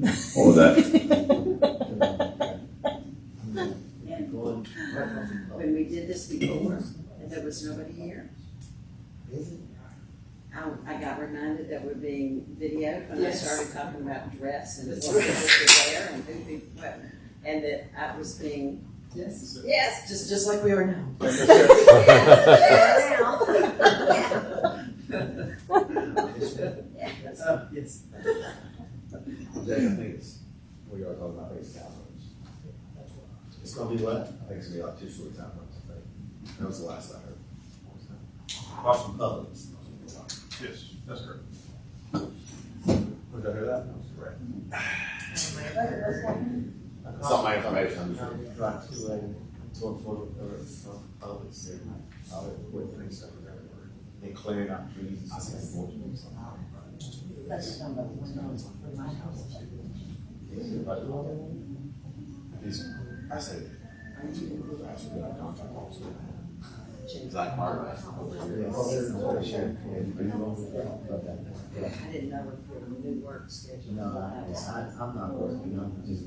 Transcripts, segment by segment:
What was that? When we did this before, and there was nobody here, I got reminded that we're being videoed when I started talking about dress and what people should wear and who people, and that I was being, yes, just like we are now. Yes. Jay, I think it's, we are talking about base townhomes. It's gonna be what? I think it's gonna be like 2 story townhomes, I think. That was the last I heard. Boston Public. Yes, that's correct. Did I hear that? That was correct. It's not my information, I'm just. Right, for public, with things that are and clearing out trees. That's some of the ones for my house. I said, Zach Martin. I didn't know if there were new work schedule. No, I'm not working, I'm just,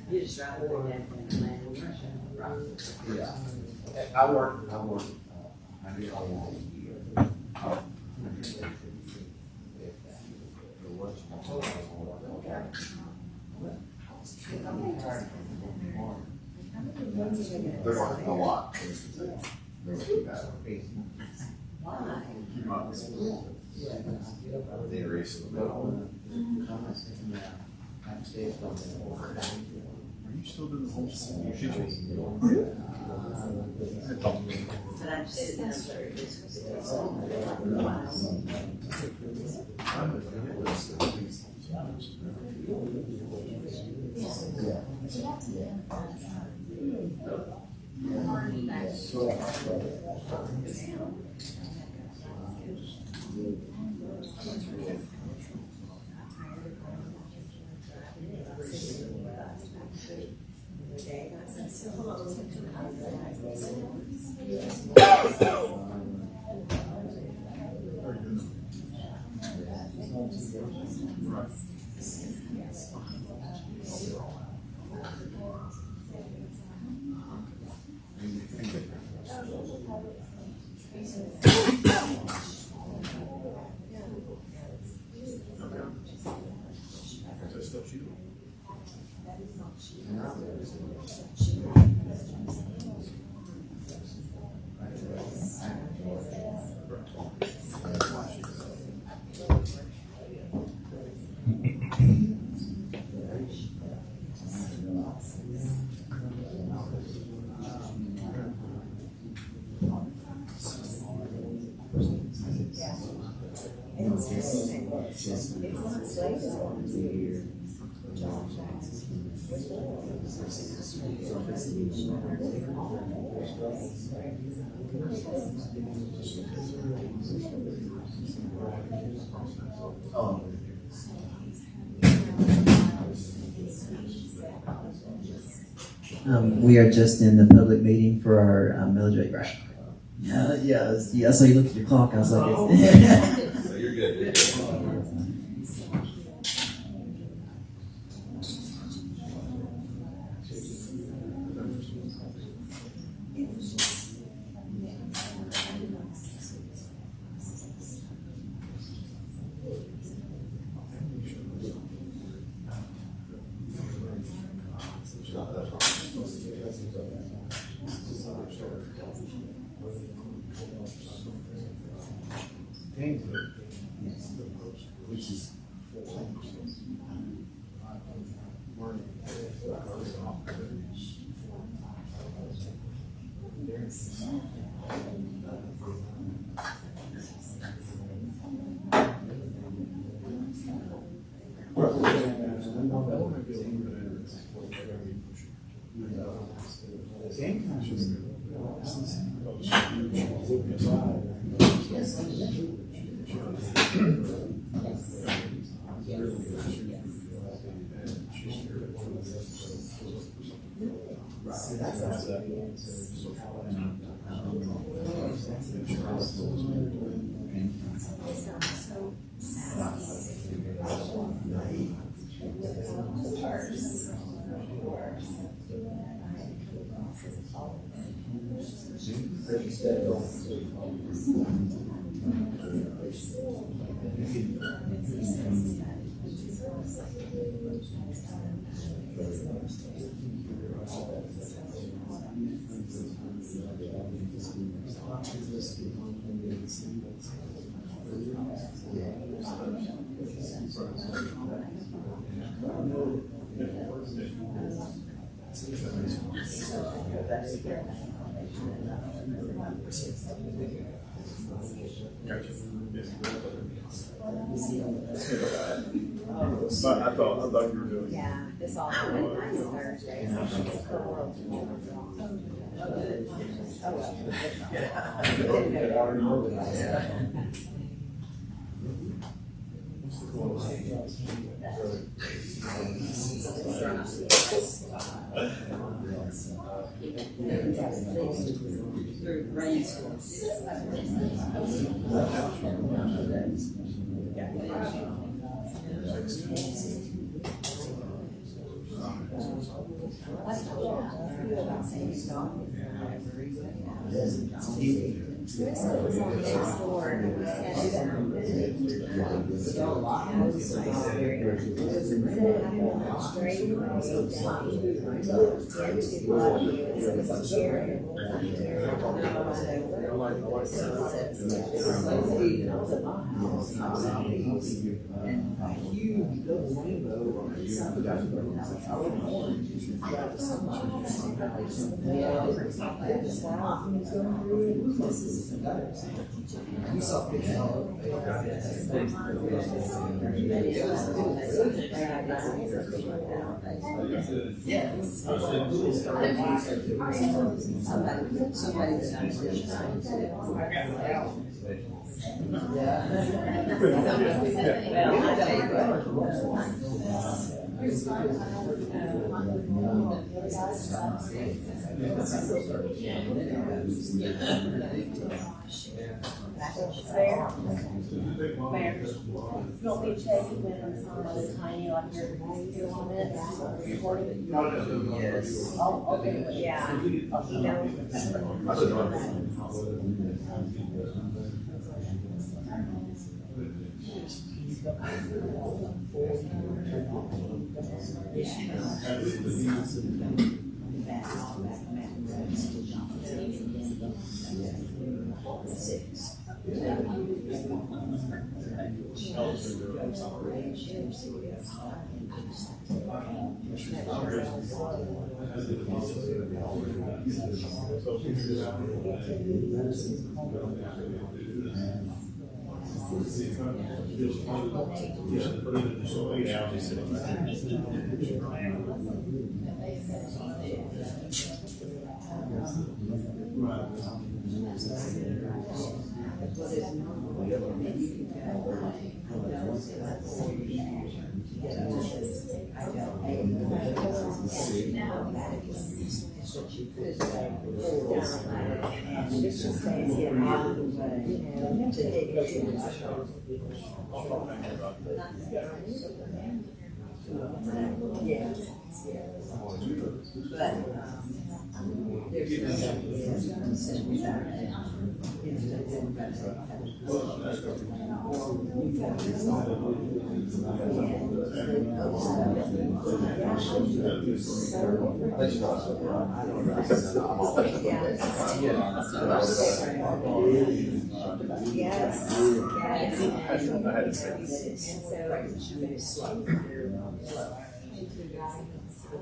You just drive over that and land in Russia, right? yeah. I work, I do all the year. There's a lot. There's too bad. Why? The erase of the middle. Are you still doing the homeschool? But I just didn't know whether it was. We are just in the public meeting for our millage rate. Right. Yeah. So you looked at your clock. I was like, So you're good. You're good. which is Gotcha. But I thought you were doing. Yeah, this all went on Thursday. Through rainstorms. You want me to take it when it's on the tiny, like you're on it, recording? Yes. Oh, okay, yeah.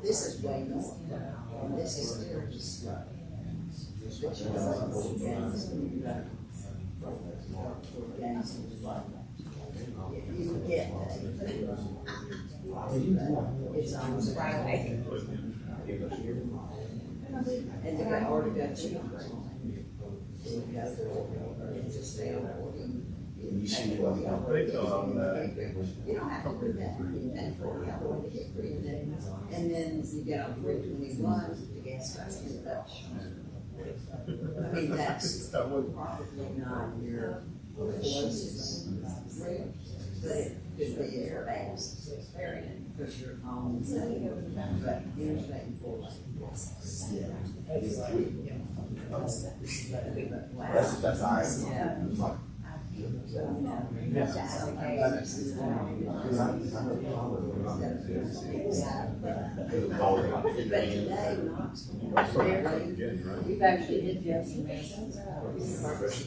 This is way more, and this is still just. You get it's on Friday. And they got already got cheaper. You see what I think so on that. You don't have to do that. And then you get on 321, the gas price is up. I mean, that's probably not your closest rate, but could be your ex, variant, because you're home. But usually, That's all right. But today, we've actually hit Jesse Mason's.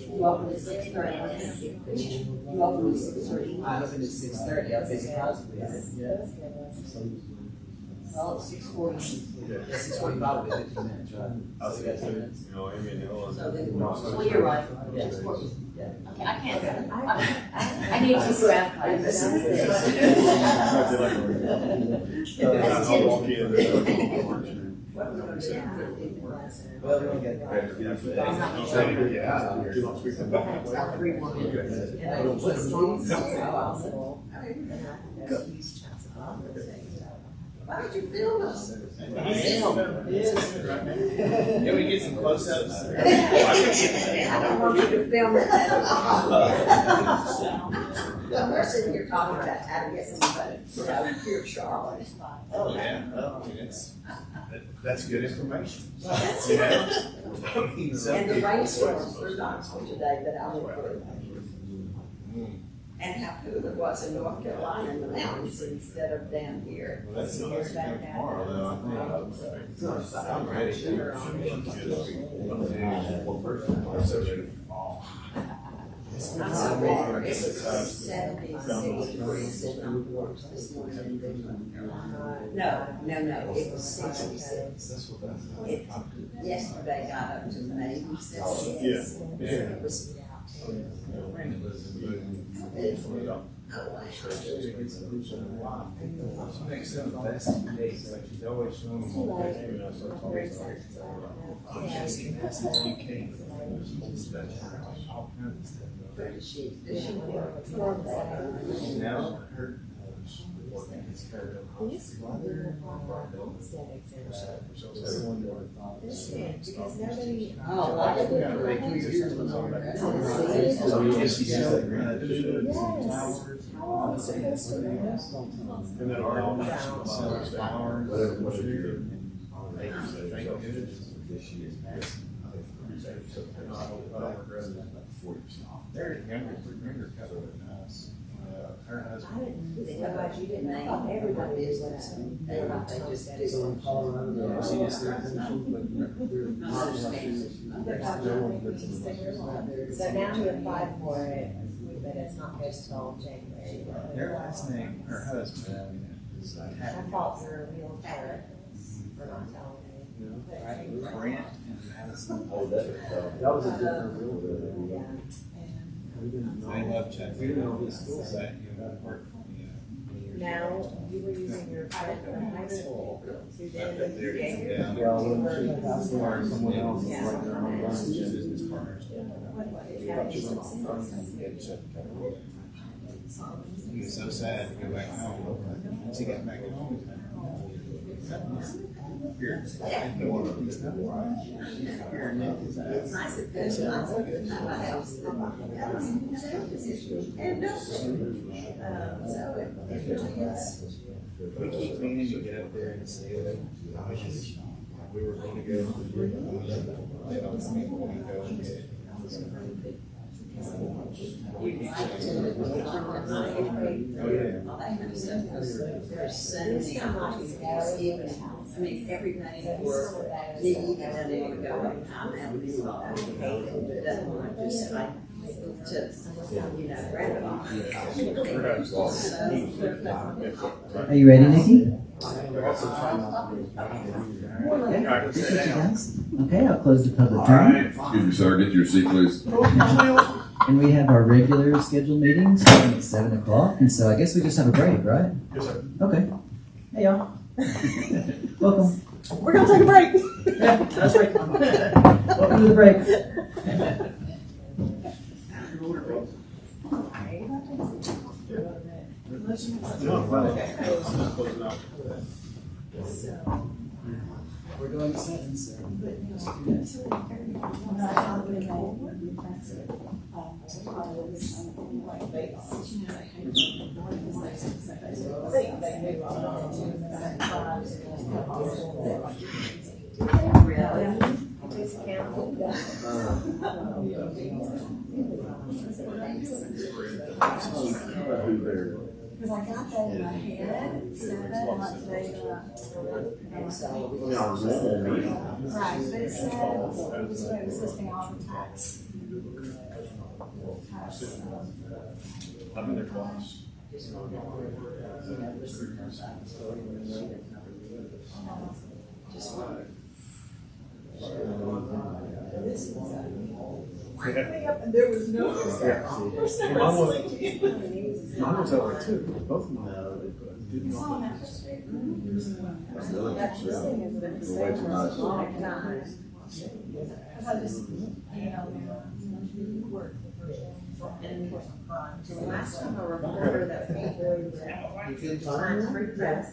Welcome to 6:30. Welcome to 6:30. I opened at 6:30, I'll be surprised if we had it. Well, it's 6:40. Yeah, 6:45 will be 15 minutes, right? I was gonna say, you know, Amy and Ellen. So then- Well, you're right. Yeah. Okay, I can't, I need to go out. I'll walk in. What was going to happen? Well, we can get. Do not speak about Why did you film us? Can we get some close-ups? I don't want you to film it. We're sitting here talking about how to get somebody, pure Charlotte. Oh, yeah. That's good information. That's You it. know? I mean, some And the people- rainstorms were Knoxville today, but I went through. And how cool it was in North Carolina in the mountains instead of down here. Well, that's not tomorrow, though. I'm ready. I'm so ready. I'm so ready. It was 76 degrees in Newport this morning. No, it was 66. It yesterday got up to maybe 76. Yeah. It was, She makes some of the best days, like she's always showing them all the day. All kinds of stuff. but she worked. Now, her. Oh, I did it for a few years. And then our office. I don't regret it. They're younger couple than us. Her husband. You didn't know everybody is that. They thought they just did. So in Colorado, she just So now we applied for it, but it's not supposed to go in January. Their last name, her husband, is I fought for a real terror for not telling me. Brent and Madison. that was a different real. Yeah. They love Chuck. We didn't know his school site, you know, worked for me. Now, you were using your credit from high school. So you did it. Yeah. Well, when she passed away, someone else was like their own lunch. Business partners. He was so sad to go back home. Once he got back home, here. Here, Nick is It's nice that there's lots of good house. And no. So it really is. We keep meaning to get up there and say that we were going to go. They don't want me to go and get it. We keep saying, oh, yeah. They're sending out even, I mean, everybody for the even doesn't even go up time and be paid, but doesn't want to just like to grab it off. Are you ready, Nikki? They're also trying not to be. Appreciate you guys. Okay, I'll close the public hearing. Excuse me, sir, get your seat, please. And we have our regular scheduled meeting starting at 7 o'clock, and so I guess we just have a break, right? Yes, sir. Okay. Hey, y'all. Welcome. We're gonna take a break. Yeah, that's right. Welcome to the break. No, closing out. We're going to sentence, sir. Really? Police account? Because I got that in my head, 7, like today, right, but it said, it was listing all the tax. I've been there twice. There was no. Mine was that way too, both of mine. Didn't It's know. on that street. That thing has been the same for a long time. Because I just, work. And the last time I remember that we signed fruit press,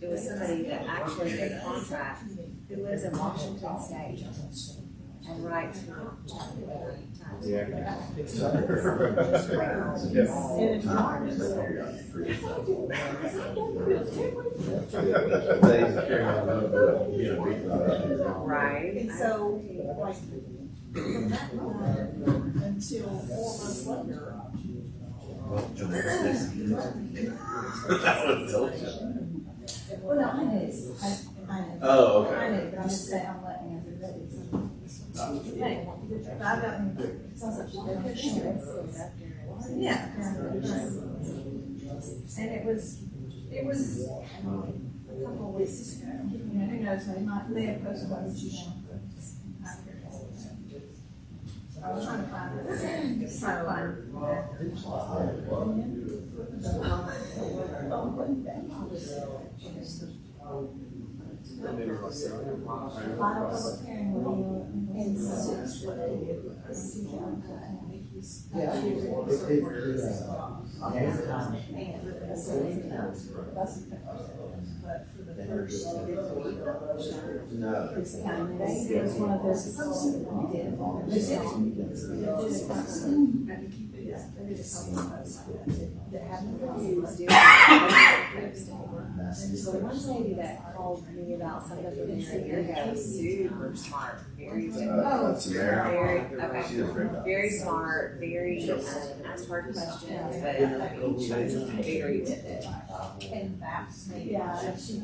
it was somebody that actually did a contract who lives in Washington State and writes right. And so, like, from that moment until 4 months later. Well, no, I knew. I knew. Oh, okay. I knew, but I'm just saying, I'm letting everybody. Hey, I've gotten, sounds like she's been yeah. And it was a couple of weeks ago. Who knows, they have posted about what she's on. I was trying to find it. Final public hearing will be in but for the first, it's kind of, it was one of those. We did. So one lady that called me about something from a year ago, super smart, very good. Very, okay, very smart, very, asked hard questions, but very with it. And that's, yeah, she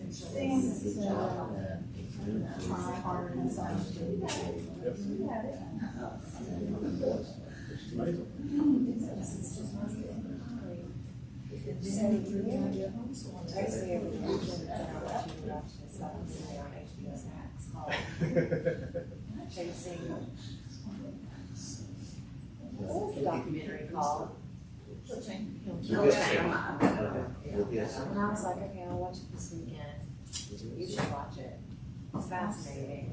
things try hard and such. Chasing. What was the documentary called? And I was like, okay, I'll watch it this weekend. You should watch it. It's fascinating.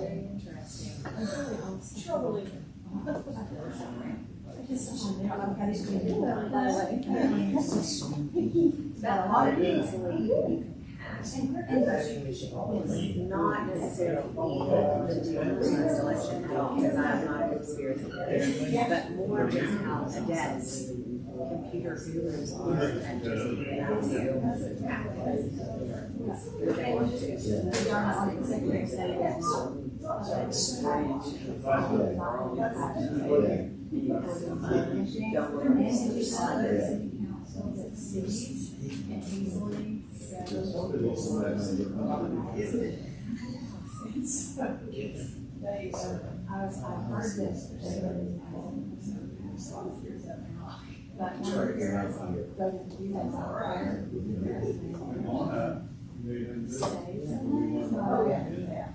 Very interesting. Troubling. That a lot of easily you can pass a voting machine. It's not necessarily evil to do this election at all, because I'm not a conspiracy theorist, but more just how adept computer gurus are at just giving out I've heard this. But one of the girls voted to do that prior. Oh, yeah.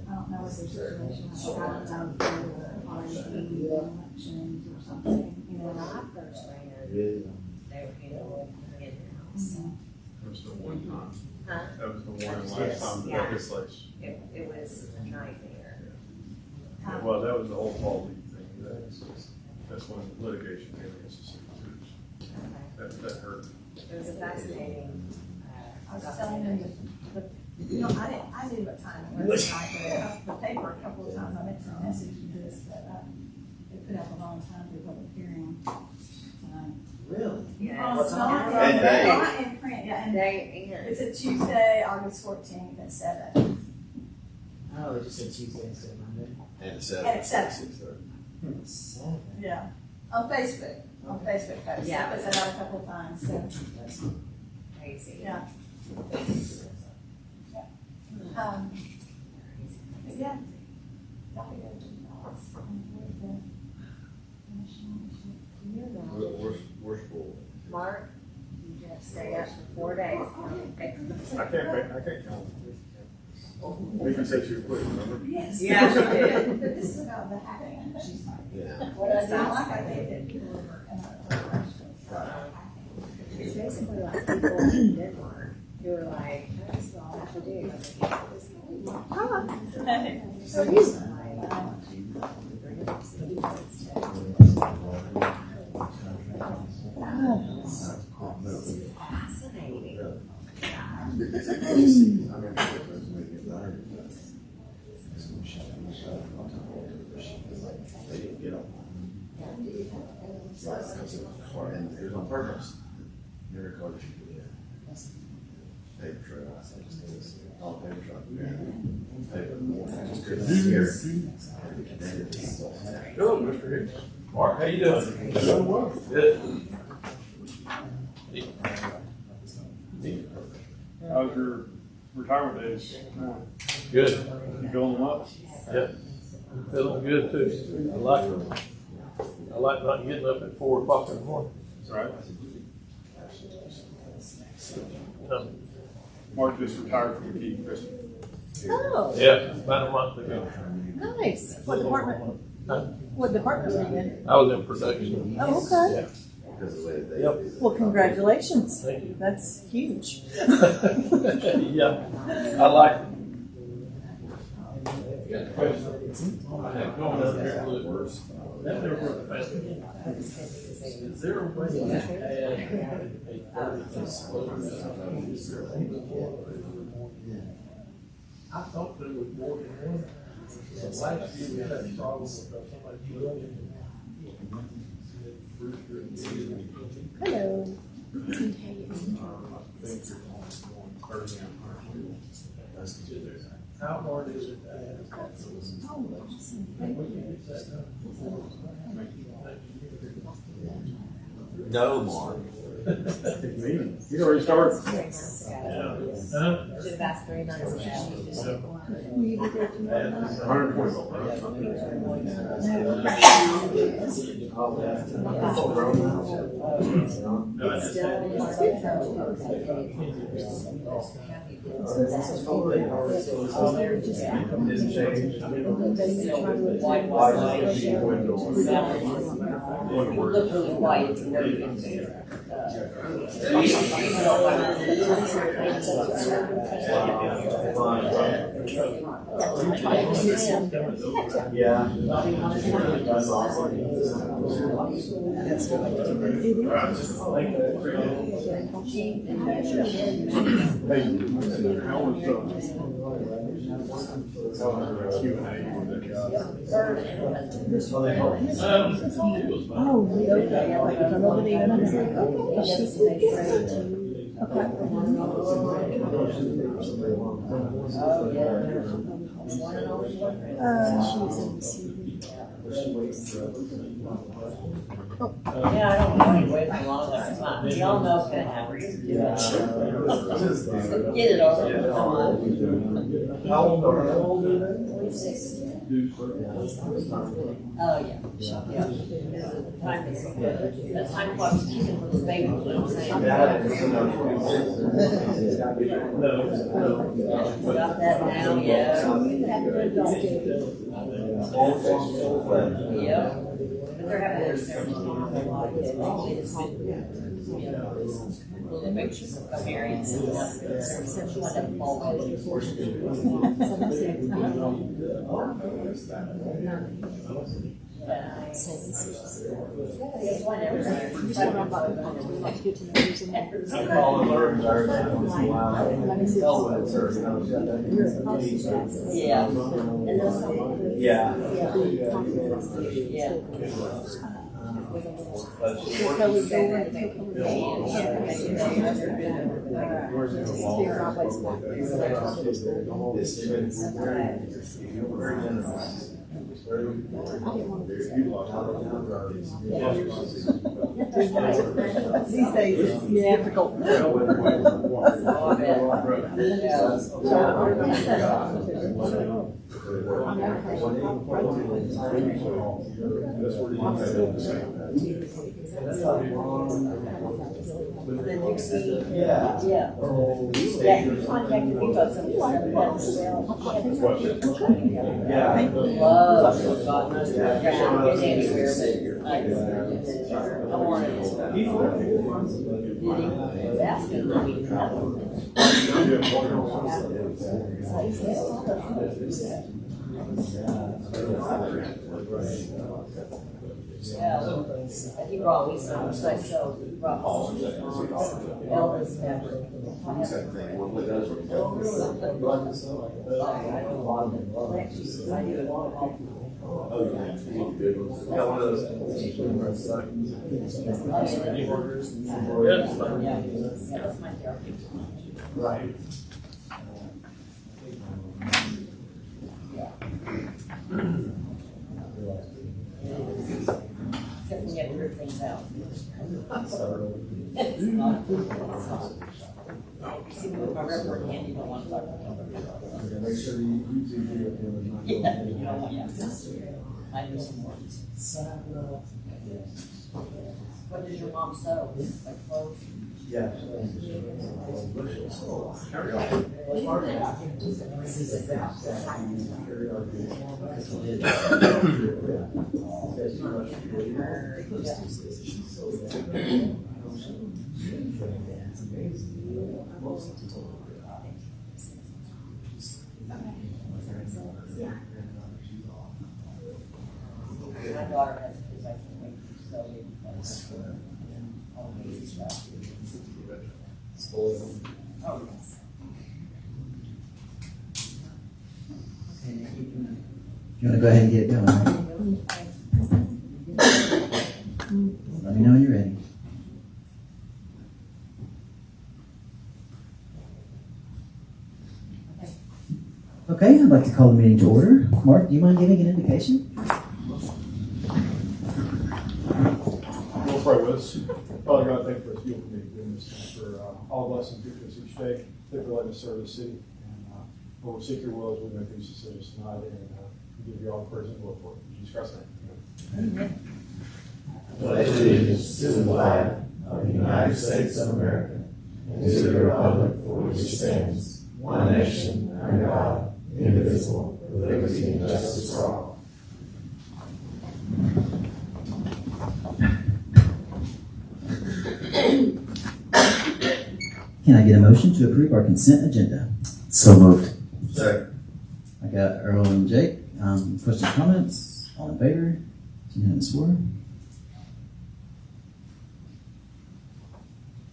I don't know what their situation is. I don't know if they were on the elections or something, you When know. I first ran, they were handling in-house. That was the one time. Huh? That was the one last time Yeah. that this place. It was a nightmare. Well, that was the whole quality thing. That's when litigation came against the city too. Okay. That hurt. It was a fascinating I was telling them that, you know, I knew what time it was tonight, but the paper a couple of times, I meant to message you this, that they put out the wrong time for the public hearing. Really? Yeah. It's not, And day. not in print, yeah, and They, it's a Tuesday, August 14th at 7. Oh, it just said Tuesday instead of Monday. And it's And it's 7. 6:30. 7. Yeah, on Facebook post. Yeah. I put that out a couple of times, so, crazy. yeah. But yeah. Y'all could go to the house and with the national. We're full. Mark, you have to stay up for 4 days. I can't count. We can set you a quick, remember? Yes. Yeah, she did. But this is about the hacking. She's like, Yeah. what I don't like, I think that people are. It's basically like people in Denmark who are like, this is all I have to do. So he's. Fascinating. And it was on purpose. Never called you. Paper trail. All paper trail. Paper more. Just couldn't hear. Hello, Mr. Hicks. Mark, how you doing? Doing well. Good. How's your retirement days? Good. You feeling them up? Yep. Feeling good too. I like not getting up at 4 o'clock in the morning. Right. Um, Mark just retired from the Key Christian. Oh, Yeah, about a month ago. nice. What department? Huh? What department were you in? I was in production. Oh, okay. Yeah. Because of the way that they. Yep. Well, congratulations. Thank you. That's huge. Yeah, I like it. Got questions? I have gone up there and looked. That never worked fast. Is there a way to add a 30 disclosure? I thought there was more than one. So last year we had a problem with somebody running. Hello. How hard is it to add? No, Mark. He's already started. Huh? Should have asked 3 months ago. Will you be there tomorrow night? 120. Yeah. Hey, how was Q&A with that guy? Oh, okay. Like, come over there and I was like, okay, she's Yeah, I don't want to wait for long, that's fine. We all know it's gonna have reason to do that. Get it over, come on. How old are you? 46. Oh, yeah. Yeah. The time clock's ticking for the baby, you know what I'm saying? Got that now, yeah. Yep. But they're having their ceremony. It makes you some variance and stuff. Since you want to fall Yeah. Yeah. These days, it's difficult. That's where you have the same. Then you see, Yeah. yeah. Yeah, he contacted me about some of this stuff. Yeah. Love, God knows, get anywhere, but I wanted to. Did he ask him, I mean, yeah, he brought me some, so he brought Elvis pepper. Yeah, one of those. Right. Except when you have to rip things out. See, with my rubber hand, you don't want to talk about it. Make sure you do it. Yeah, you don't want, yeah. I do some more. What does your mom sew? Like clothes? Yeah. My daughter has, because I can't wait to sew it. All the baby stuff. Oh, yes. You want to go ahead and get it going, right? Let me know when you're ready. Okay, I'd like to call the meeting to order. Mark, do you mind giving an invocation? We'll pray with us. Father God, thank you for this beautiful meeting, doing this, for all blessings due to us each day. Thank you for letting us serve the city. And Lord, we seek your will as we make these decisions tonight, and we give you all the praise and glory for it. In Jesus Christ's name. Amen. Pledge allegiance to the flag of the United States of America and to the republic for which it stands, one nation, under God, indivisible, with liberty and justice for all. Can I get a motion to approve our consent agenda? So moved. I got Earl and Jake. Questions, comments? All in favor? Unanimous for.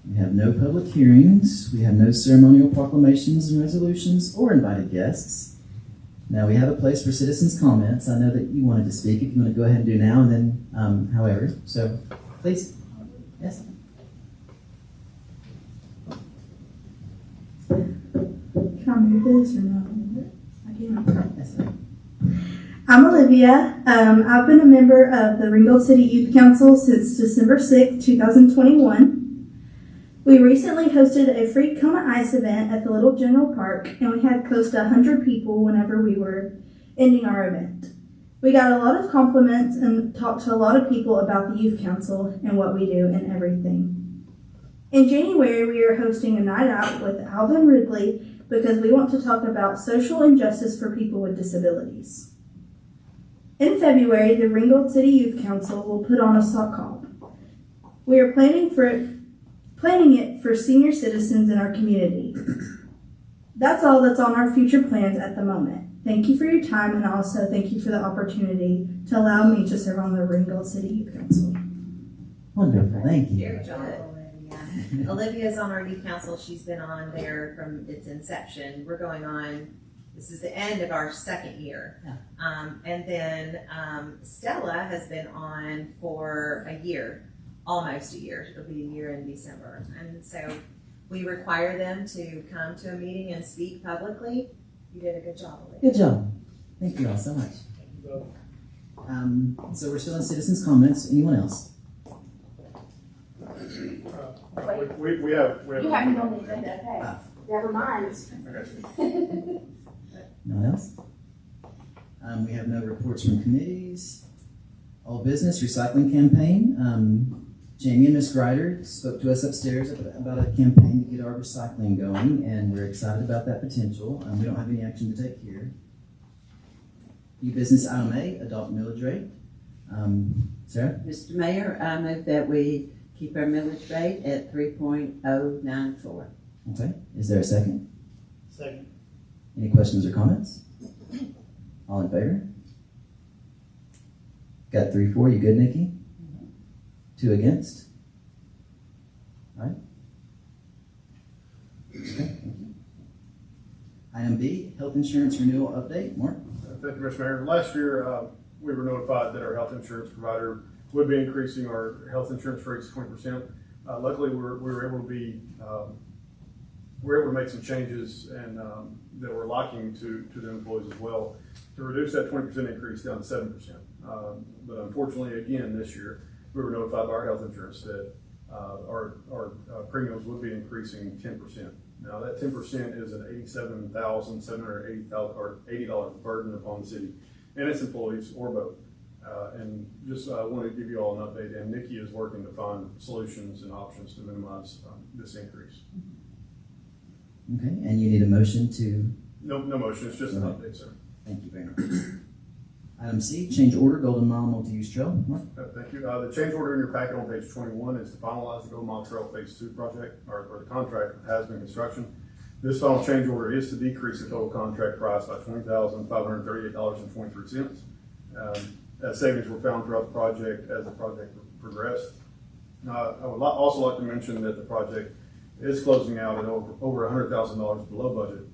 We have no public hearings. We have no ceremonial proclamations and resolutions or invited guests. Now we have a place for citizens' comments. I know that you wanted to speak. If you want to go ahead and do now and then, however. So, please. Yes. Can I move this or not? I can't. Yes, sir. I'm Olivia. I've been a member of the Ringgold City Youth Council since December 6, 2021. We recently hosted a free Kona Ice event at the Little General Park, and we had close to 100 people whenever we were ending our event. We got a lot of compliments and talked to a lot of people about the Youth Council and what we do and everything. In January, we are hosting a night out with Alvin Ridley because we want to talk about social injustice for people with disabilities. In February, the Ringgold City Youth Council will put on a sock hop. We are planning it for senior citizens in our community. That's all that's on our future plans at the moment. Thank you for your time, and also thank you for the opportunity to allow me to serve on the Ringgold City Youth Council. Wonderful, thank you. Very good. Olivia's on our youth council. She's been on there from its inception. We're going on, this is the end of our second year. Yeah. And then Stella has been on for a year, almost a year. It'll be a year in December. And so we require them to come to a meeting and speak publicly. You did a good job, Olivia. Good job. Thank you all so much. So we're still in citizens' comments. Anyone else? We have. You have me on the agenda, okay. Never mind. No one else? We have no reports from committees. All business recycling campaign. Jamie and Ms. Grider spoke to us upstairs about a campaign to get our recycling going, and we're excited about that potential. We don't have any action to take here. New business item A, adopt millage rate. Sarah? Mr. Mayor, I move that we keep our millage rate at 3.094. Okay. Is there a second? Second. Any questions or comments? All in favor? Got 3-4. You good, Nikki? 2 against? All right. Okay, thank you. Item B, health insurance renewal update. Mark? Thank you, Mr. Mayor. Last year, we were notified that our health insurance provider would be increasing our health insurance rates 20%. Luckily, we were able to make some changes and that were locking to the employees as well to reduce that 20% increase down to 7%. But unfortunately, again, this year, we were notified by our health insurance that our premiums would be increasing 10%. Now, that 10% is an $87,780 burden upon the city and its employees, or both. And just wanted to give you all an update. And Nikki is working to find solutions and options to minimize this increase. Okay, and you need a motion to? No motion. It's just an update, sir. Thank you very much. Item C, change order, Golden Mile Multi-Use Trail. Mark? Thank you. The change order in your packet on page 21 is to finalize the Golden Mile Trail Phase 2 project, or the contract with Has-Been Construction. This final change order is to decrease the total contract price by $20,538.23. As savings were found throughout the project as the project progressed. I would also like to mention that the project is closing out at over $100,000 below budget.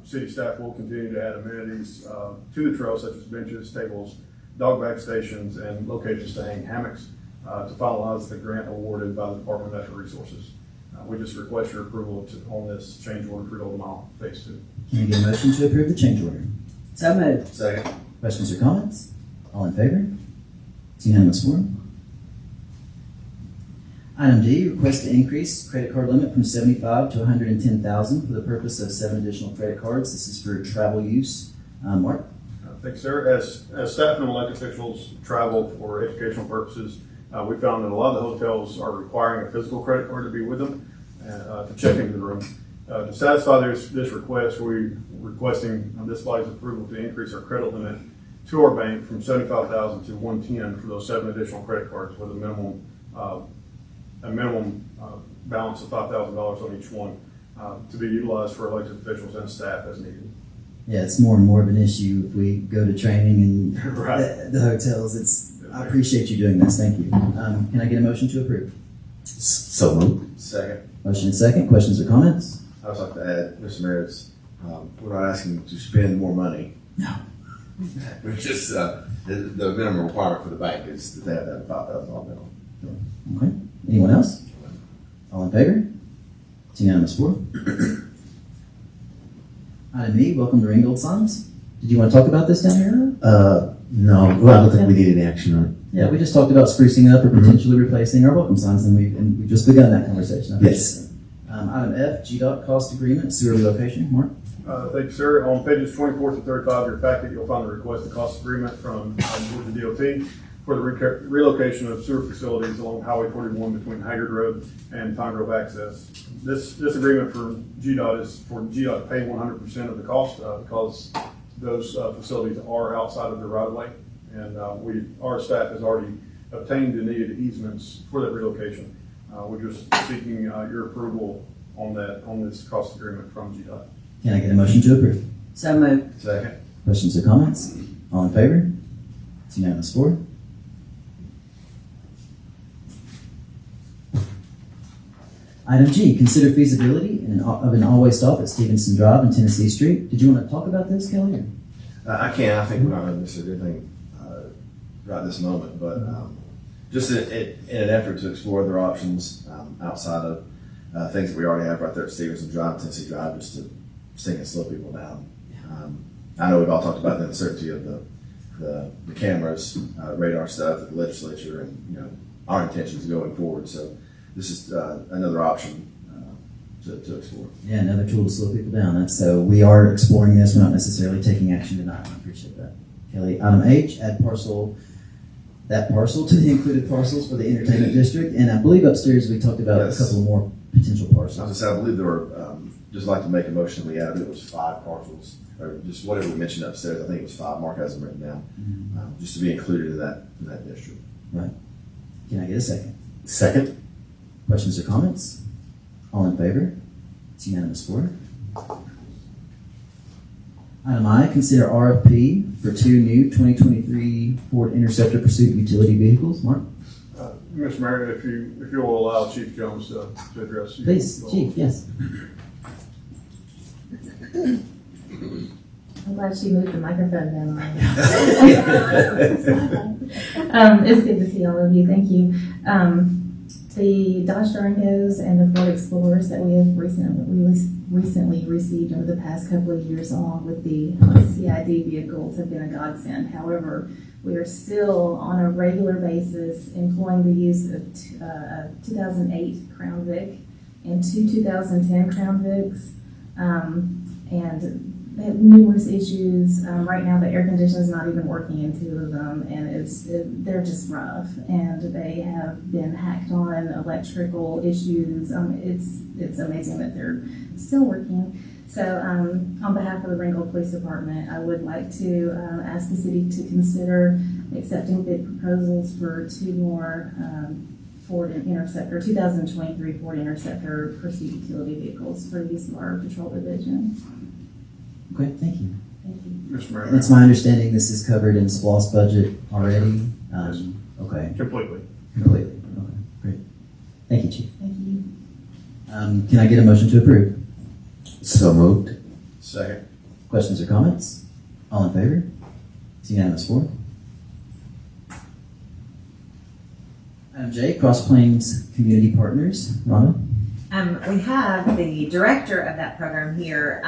City staff will continue to add amenities to the trail, such as benches, tables, dog bag stations, and locations to hang hammocks to finalize the grant awarded by the Department of Natural Resources. We just request your approval on this change order for Golden Mile Phase 2. Can I get a motion to approve the change order? So moved. Second. Questions or comments? All in favor? It's unanimous for. Item D, request to increase credit card limit from $75,000 to $110,000 for the purpose of 7 additional credit cards. This is for travel use. Mark? Thank you, sir. As staff and elected officials travel for educational purposes, we found that a lot of the hotels are requiring a physical credit card to be with them to check into the room. To satisfy this request, we're requesting this body's approval to increase our credit limit to our bank from $75,000 to $110,000 for those 7 additional credit cards with a minimum balance of $5,000 on each one to be utilized for elected officials and staff as needed. Yeah, it's more and more of an issue if we go to training and Right. the hotels. I appreciate you doing this. Thank you. Can I get a motion to approve? So moved. Second. Motion and second. Questions or comments? I'd just like to add, Mr. Mayor, we're not asking to spend more money. No. We're just, the minimum requirement for the bank is that they have that $5,000 minimum. Okay. Anyone else? All in favor? It's unanimous for. Item E, welcome to Ringgold Signs. Did you want to talk about this down here? No, well, I don't think we need any action on it. Yeah, we just talked about sprucing up or potentially replacing our welcome signs, and we've just begun that conversation. Okay. Yes. Item F, GDOT cost agreement, sewer relocation. Mark? Thank you, sir. On pages 24 to 35 of your packet, you'll find the requested cost agreement from Georgia DOT for the relocation of sewer facilities along Highway 41 between Haggard Road and Pine Grove Access. This agreement for GDOT is for GDOT to pay 100% of the cost because those facilities are outside of the right of way, and our staff has already obtained the needed easements for that relocation. We're just seeking your approval on this cost agreement from GDOT. Can I get a motion to approve? So moved. Second. Questions or comments? All in favor? It's unanimous 4. Item G, consider feasibility of an all-way stop at Stevenson Drive and Tennessee Street. Did you want to talk about this, Kelly? I can. I think we're not going to miss a good thing right this moment, but just in an effort to explore other options outside of things that we already have right there at Stevenson Drive, Tennessee Drive, just to sting and slow people down. I know we've all talked about the uncertainty of the cameras, radar stuff at the legislature, and our intentions going forward. So this is another option to explore. Yeah, another tool to slow people down. So we are exploring this. We're not necessarily taking action tonight. I appreciate that. Kelly, item H, add that parcel to the included parcels for the entertainment district. And I believe upstairs we talked about a couple more potential parcels. I believe there were, just like to make a motion, we added, it was 5 parcels, or just whatever we mentioned upstairs. I think it was 5. Mark has them written down, just to be included in that district. Right. Can I get a second? Second. Questions or comments? All in favor? It's unanimous 4. Item I, consider RFP for 2 new 2023 Ford Interceptor Pursuit utility vehicles. Mark? Mr. Mayor, if you will allow Chief Jones to address you. Please, Chief, yes. I'm glad she moved the microphone down. It's good to see all of you. Thank you. The Dodge Durangos and the Ford Explorers that we have recently received over the past couple of years, along with the C.I.D. vehicles, have been a godsend. However, we are still on a regular basis employing the use of 2008 Crown Vic and 2 2010 Crown Vics, and they have numerous issues. Right now, the air conditioning is not even working in 2 of them, and they're just rough. And they have been hacked on, electrical issues. It's amazing that they're still working. So, on behalf of the Ringgold Police Department, I would like to ask the city to consider accepting bid proposals for 2 more Ford Interceptor, 2023 Ford Interceptor Pursuit utility vehicles for use of our patrol division. Okay, thank you. Thank you. Mr. Mayor. It's my understanding this is covered in SPLOST budget already. Yes. Okay. Completely. Okay, great. Thank you, Chief. Thank you. Can I get a motion to approve? So moved. Second. Questions or comments? All in favor? It's unanimous 4. Item J, Cross Plains Community Partners. Rhonda? We have the director of that program here.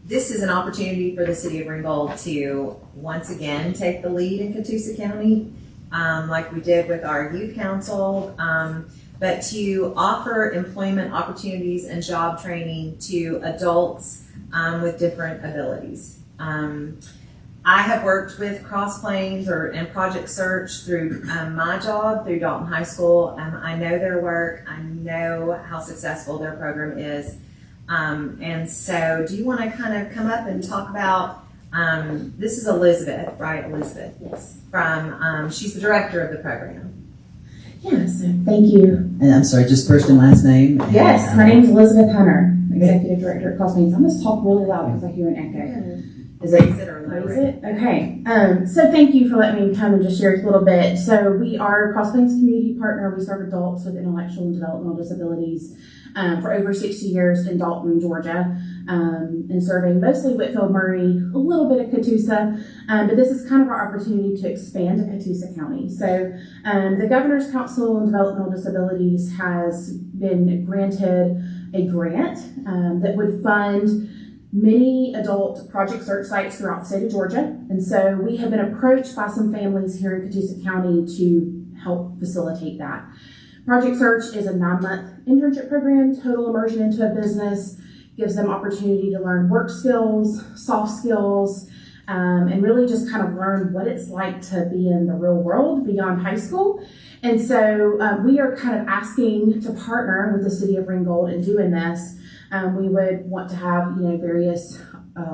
This is an opportunity for the city of Ringgold to once again take the lead in Catoosa County, like we did with our youth council, but to offer employment opportunities and job training to adults with different abilities. I have worked with Cross Plains and Project Search through my job through Dalton High School. I know their work. I know how successful their program is. And so do you want to kind of come up and talk about, this is Elizabeth, right? Elizabeth. Yes. She's the director of the program. Yes, thank you. And I'm sorry, just first and last name? Yes, my name is Elizabeth Hunter, Executive Director at Cross Plains. I'm going to talk really loud because I hear an echo. Is it? Okay. So thank you for letting me come and just share a little bit. So we are a Cross Plains community partner. We serve adults with intellectual and developmental disabilities for over 60 years in Dalton, Georgia, and serving mostly Whitfield, Murray, a little bit of Catoosa, but this is kind of our opportunity to expand to Catoosa County. So the Governor's Council on Developmental Disabilities has been granted a grant that would fund many adult Project Search sites throughout the state of Georgia. And so we have been approached by some families here in Catoosa County to help facilitate that. Project Search is a 9-month internship program, total immersion into a business, gives them opportunity to learn work skills, soft skills, and really just kind of learn what it's like to be in the real world beyond high school. And so we are kind of asking to partner with the city of Ringgold in doing this. We would want to have, various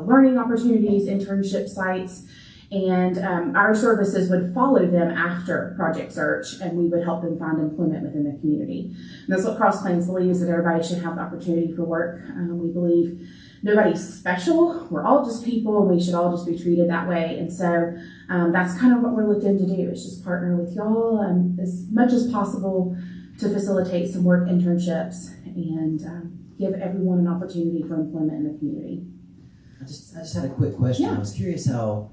learning opportunities, internship sites, And our services would follow them after Project Search, and we would help them find employment within the community. And that's what Cross Plains believes, that everybody should have the opportunity for work. We believe nobody's special. We're all just people, and we should all just be treated that way. And so that's kind of what we're looking to do, is just partner with y'all as much as possible to facilitate some work internships and give everyone an opportunity for employment in the community. I just had a quick question. Yeah. I was curious how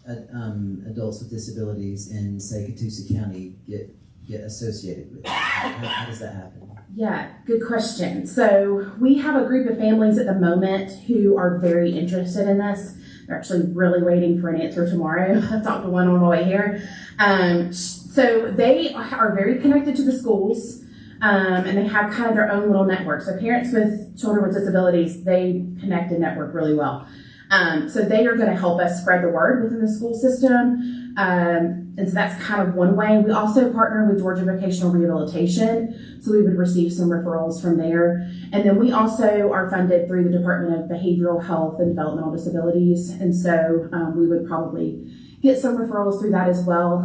adults with disabilities in, say, Catoosa County get associated with it. How does that happen? Yeah, good question. So we have a group of families at the moment who are very interested in this. They're actually really waiting for an answer tomorrow. I talked to one on my way here. So they are very connected to the schools, and they have kind of their own little network. So parents with children with disabilities, they connect and network really well. So they are going to help us spread the word within the school system. And so that's kind of one way. We also partner with Georgia Vocational Rehabilitation, so we would receive some referrals from there. And then we also are funded through the Department of Behavioral Health and Developmental Disabilities, and so we would probably get some referrals through that as well.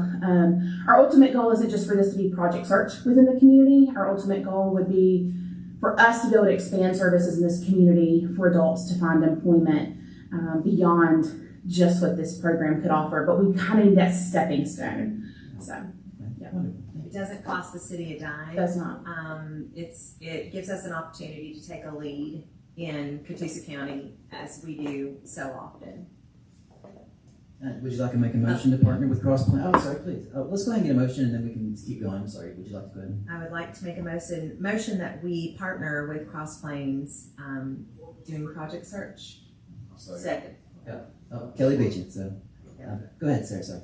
Our ultimate goal isn't just for this to be Project Search within the community. Our ultimate goal would be for us to be able to expand services in this community for adults to find employment beyond just what this program could offer, but we kind of need that stepping stone. So, yeah. It doesn't cost the city a dime. It does not. It gives us an opportunity to take a lead in Catoosa County, as we do so often. Would you like to make a motion to partner with Cross Plains? Oh, sorry, please. Let's go ahead and get a motion, and then we can keep going. I'm sorry. Would you like to go ahead? I would like to make a motion that we partner with Cross Plains doing Project Search. Second. Oh, Kelly beat you, so go ahead, Sarah. Sorry.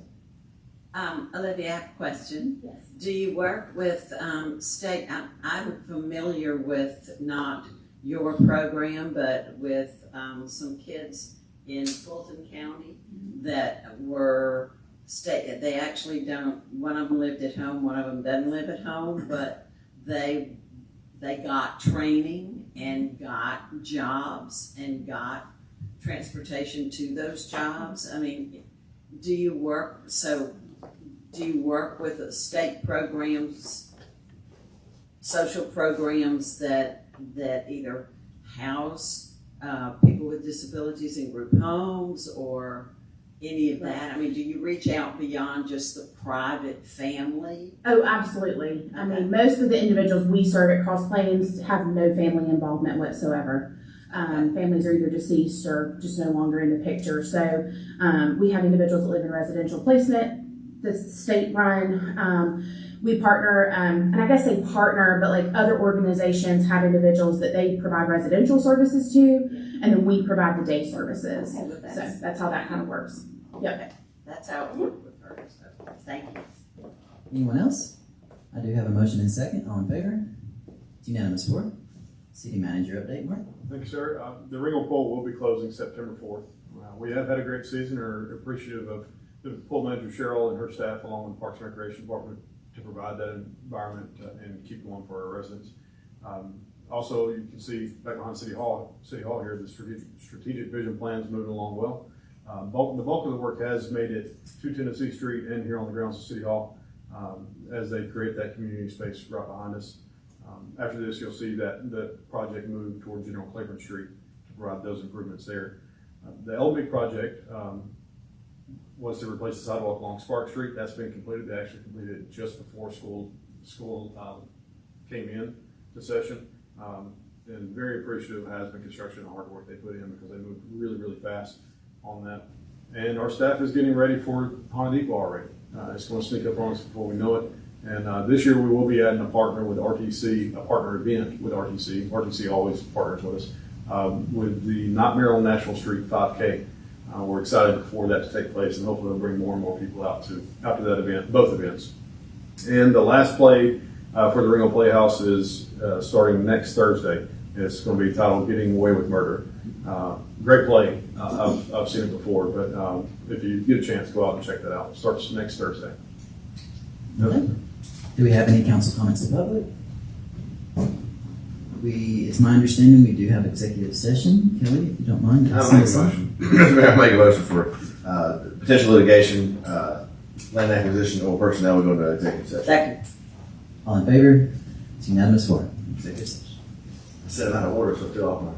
Olivia, I have a question. Yes. Do you work with state? I'm familiar with not your program, but with some kids in Fulton County that were state. They actually don't. One of them lived at home. One of them doesn't live at home, but they got training and got jobs and got transportation to those jobs. I mean, do you work with the state programs, social programs that either house people with disabilities in group homes or any of that? I mean, do you reach out beyond just the private family? Oh, absolutely. I mean, most of the individuals we serve at Cross Plains have no family involvement whatsoever. Families are either deceased or just no longer in the picture. So we have individuals that live in residential placement that's state run. We partner, and I guess they partner, but like other organizations have individuals that they provide residential services to, and then we provide the day services. So that's how that kind of works. Yep. That's how it worked with her. So thank you. Anyone else? I do have a motion and second. All in favor? It's unanimous for. City manager update, Mark. Thank you, sir. The Ringgold poll will be closing September 4th. We have had a great season, are appreciative of the poll manager Cheryl and her staff along with the Parks and Recreation Department to provide that environment and keep going for our residents. Also, you can see back behind City Hall here, the strategic vision plans moving along well. The bulk of the work has made it to Tennessee Street and here on the grounds of City Hall as they create that community space right behind us. After this, you'll see that the project move toward General Claiborne Street to provide those improvements there. The LB project was to replace the sidewalk along Spark Street. That's been completed. They actually completed it just before school came in to session. And very appreciative of Hasman Construction and the hard work they put in because they moved really, really fast on that. And our staff is getting ready for Haunted Depot already. It's going to sneak up on us before we know it. And this year we will be adding a partner with RTC, a partner event with RTC. RTC always partners with us with the Not Maryland National Street 5K. We're excited for that to take place, and hopefully we'll bring more and more people out to that event, both events. And the last play for the Ringgold Playhouse is starting next Thursday. It's going to be titled "Getting Away with Murder." Great play. I've seen it before, but if you get a chance, go out and check that out. It starts next Thursday. Okay. Do we have any council comments to public? It's my understanding we do have executive session. Kelly, if you don't mind. I'll make a motion. I make a motion for potential litigation, land acquisition, or personnel, we go into executive session. Second. All in favor? It's unanimous for. Executive session. I said it out of order, so I feel off my.